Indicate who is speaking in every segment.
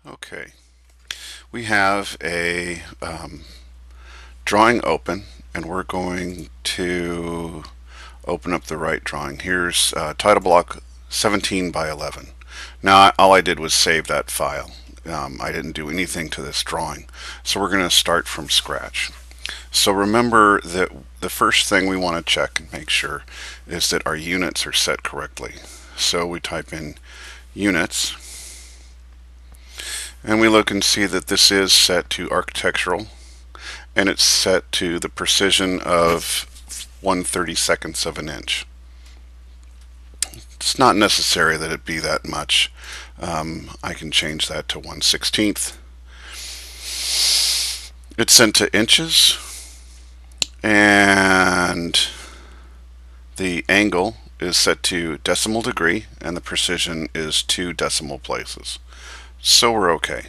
Speaker 1: Okay, we have a drawing open, and we're going to open up the right drawing. Here's title block 17 by 11. Now, all I did was save that file. I didn't do anything to this drawing, so we're going to start from scratch. So remember that the first thing we want to check and make sure is that our units are set correctly. So we type in units, and we look and see that this is set to architectural, and it's set to the precision of 1/32 of an inch. It's not necessary that it be that much. I can change that to 1/16. It's sent to inches, and the angle is set to decimal degree, and the precision is 2 decimal places. So we're okay.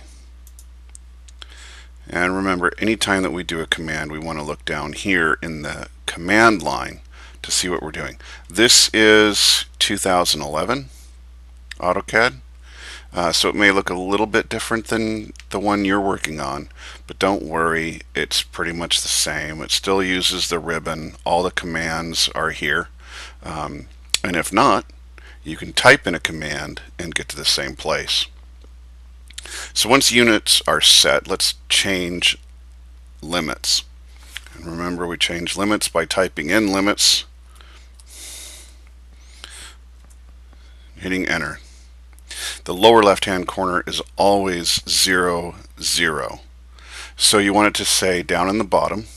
Speaker 1: And remember, anytime that we do a command, we want to look down here in the command line to see what we're doing. This is 2011 Autocad, so it may look a little bit different than the one you're working on, but don't worry, it's pretty much the same. It still uses the ribbon. All the commands are here, and if not, you can type in a command and get to the same place. So once units are set, let's change limits. And remember, we change limits by typing in limits, hitting enter. The lower left hand corner is always 0, 0. So you want it to say down in the bottom,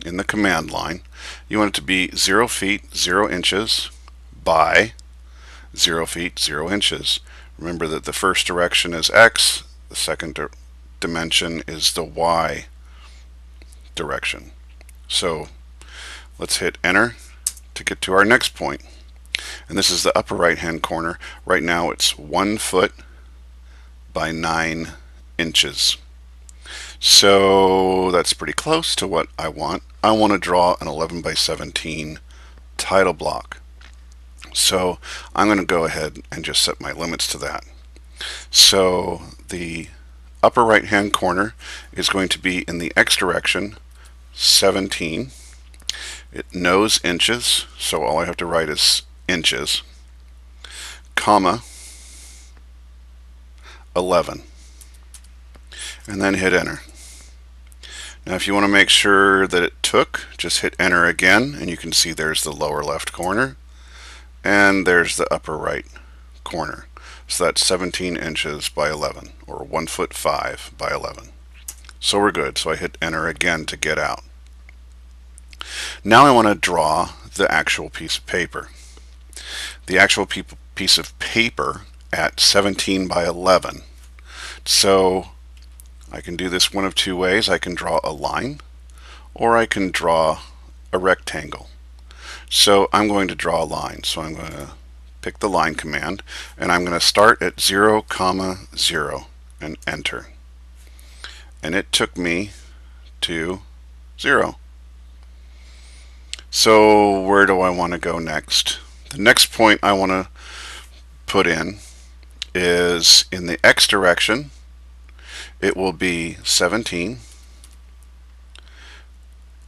Speaker 1: in the command line, you want it to be 0 feet, 0 inches by 0 feet, 0 inches. Remember that the first direction is X, the second dimension is the Y direction. So let's hit enter to get to our next point. And this is the upper right hand corner. Right now it's 1 foot by 9 inches. So that's pretty close to what I want. I want to draw an 11 by 17 title block. So I'm going to go ahead and just set my limits to that. So the upper right hand corner is going to be in the X direction, 17. It knows inches, so all I have to write is inches, comma, 11, and then hit enter. Now if you want to make sure that it took, just hit enter again, and you can see there's the lower left corner and there's the upper right corner. So that's 17 inches by 11, or 1 foot 5 by 11. So we're good. So I hit enter again to get out. Now I want to draw the actual piece of paper. The actual piece of paper at 17 by 11. So I can do this one of two ways. I can draw a line, or I can draw a rectangle. So I'm going to draw a line. So I'm going to pick the line command, and I'm going to start at 0, 0 and enter. And it took me to 0. So where do I want to go next? The next point I want to put in is in the X direction. It will be 17,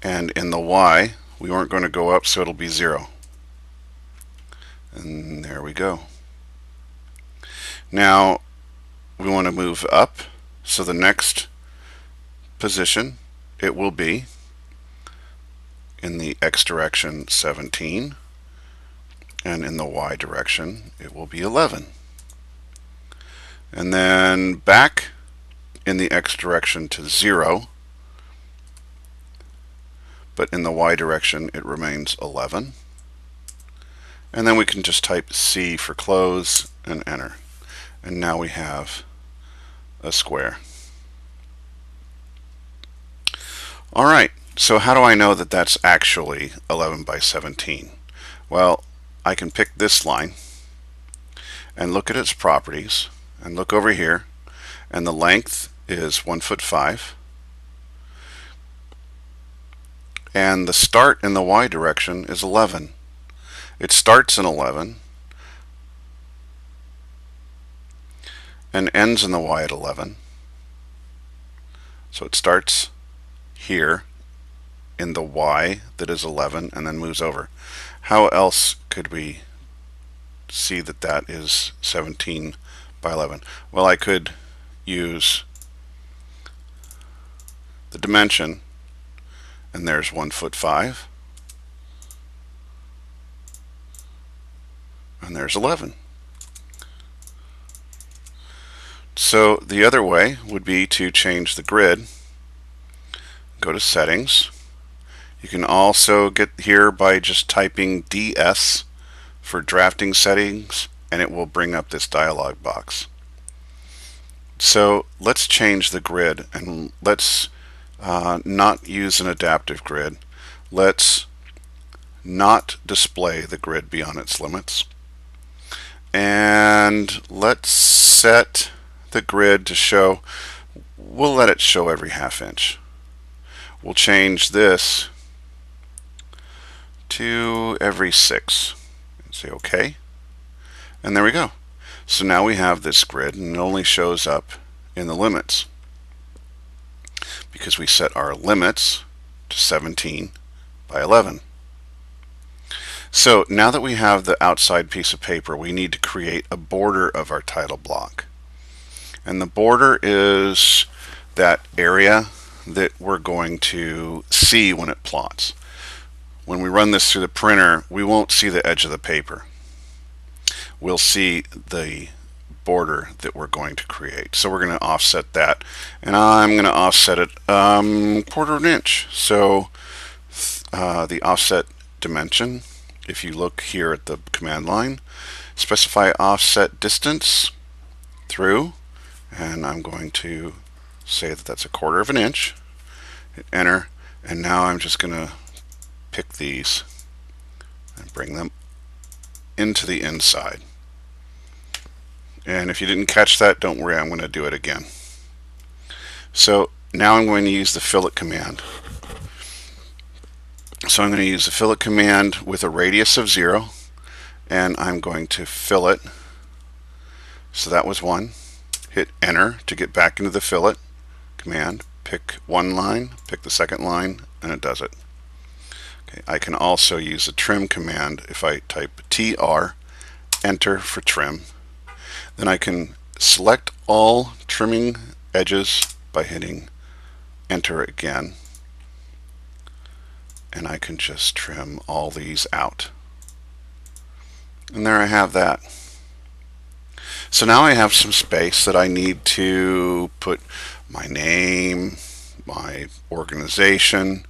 Speaker 1: and in the Y we weren't going to go up, so it'll be 0. And there we go. Now we want to move up, so the next position it will be in the X direction 17, and in the Y direction it will be 11. And then back in the X direction to 0, but in the Y direction it remains 11. And then we can just type C for close and enter. And now we have a square. Alright, so how do I know that that's actually 11 by 17? Well, I can pick this line and look at its properties and look over here, and the length is 1 foot 5, and the start in the Y direction is 11. It starts in 11 and ends in the Y at 11, So it starts here in the Y that is 11 and then moves over. How else could we see that that is 17 by 11? Well, I could use the dimension, and there's 1'5", and there's 11. So the other way would be to change the grid. Go to settings. You can also get here by just typing DS for drafting settings, and it will bring up this dialog box. So let's change the grid, and let's not use an adaptive grid. Let's not display the grid beyond its limits. And let's set the grid to show, we'll let it show every ½ inch. We'll change this to every 6 and say OK. And there we go. So now we have this grid, and it only shows up in the limits because we set our limits to 17 by 11. So now that we have the outside piece of paper, we need to create a border of our title block. And the border is that area that we're going to see when it plots. When we run this through the printer, we won't see the edge of the paper. We'll see the border that we're going to create. So we're going to offset that, and I'm going to offset it 1/4 inch. So the offset dimension, if you look here at the command line, specify offset distance through, and I'm going to say that that's 1/4 inch. Hit enter, and now I'm just going to pick these and bring them into the inside. And if you didn't catch that, don't worry, I'm going to do it again. So now I'm going to use the fillet command. So I'm going to use the fillet command with a radius of 0, and I'm going to fillet. So that was 1. Hit enter to get back into the fillet command. Pick one line, pick the second line, and it does it. Okay, I can also use the trim command. If I type TR, enter for trim, then I can select all trimming edges by hitting enter again, and I can just trim all these out. And there I have that. So now I have some space that I need to put my name, my organization,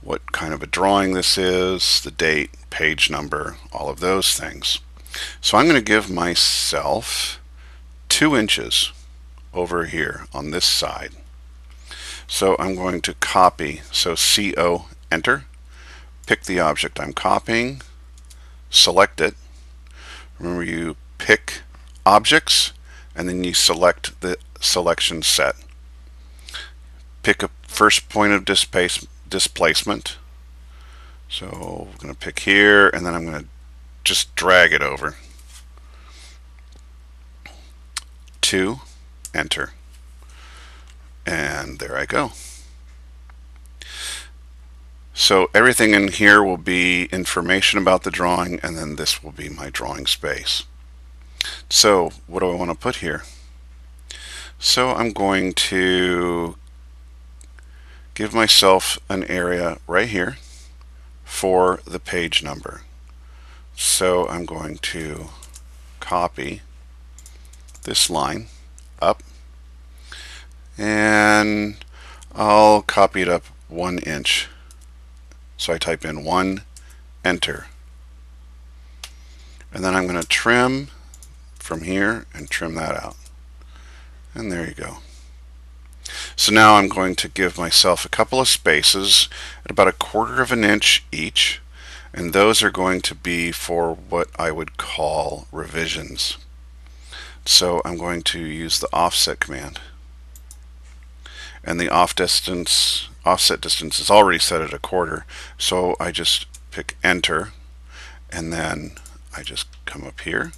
Speaker 1: what kind of a drawing this is, the date, page number, all of those things. So I'm going to give myself 2 inches over here on this side. So I'm going to copy, so CO, enter, pick the object I'm copying, select it. Remember, you pick objects and then you select the selection set. Pick a first point of displacement. So I'm going to pick here, and then I'm going to just drag it over. 2, enter, and there I go. So everything in here will be information about the drawing, and then this will be my drawing space. So what do I want to put here? So I'm going to give myself an area right here for the page number. So I'm going to copy this line up, and I'll copy it up 1 inch. So I type in 1, enter, and then I'm going to trim from here and trim that out, and there you go. So now I'm going to give myself a couple of spaces at about 1/4 inch each, and those are going to be for what I would call revisions. So I'm going to use the offset command, and the offset distance is already set at 1/4, so I just pick enter, and then I just come up here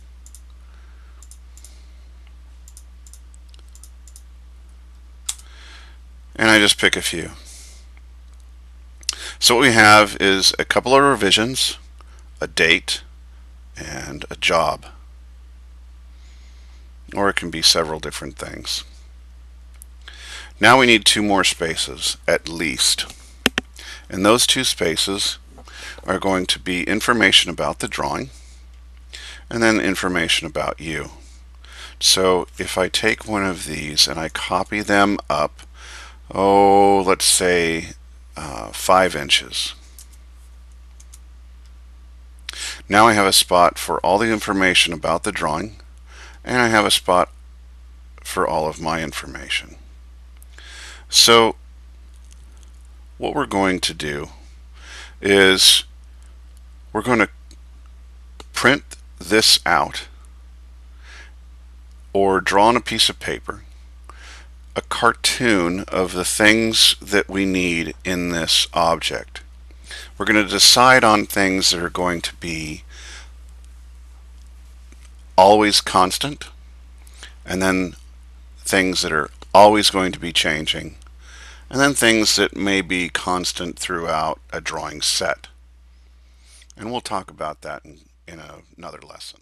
Speaker 1: and I just pick a few. So what we have is a couple of revisions, a date, and a job. Or it can be several different things. Now we need 2 more spaces, at least. And those 2 spaces are going to be information about the drawing, and then information about you. So if I take one of these and I copy them up, let's say 5 inches. Now I have a spot for all the information about the drawing, and I have a spot for all of my information. So what we're going to do is we're going to print this out or draw on a piece of paper a cartoon of the things that we need in this object. We're going to decide on things that are going to be always constant, and then things that are always going to be changing, and then things that may be constant throughout a drawing set. And we'll talk about that in another lesson.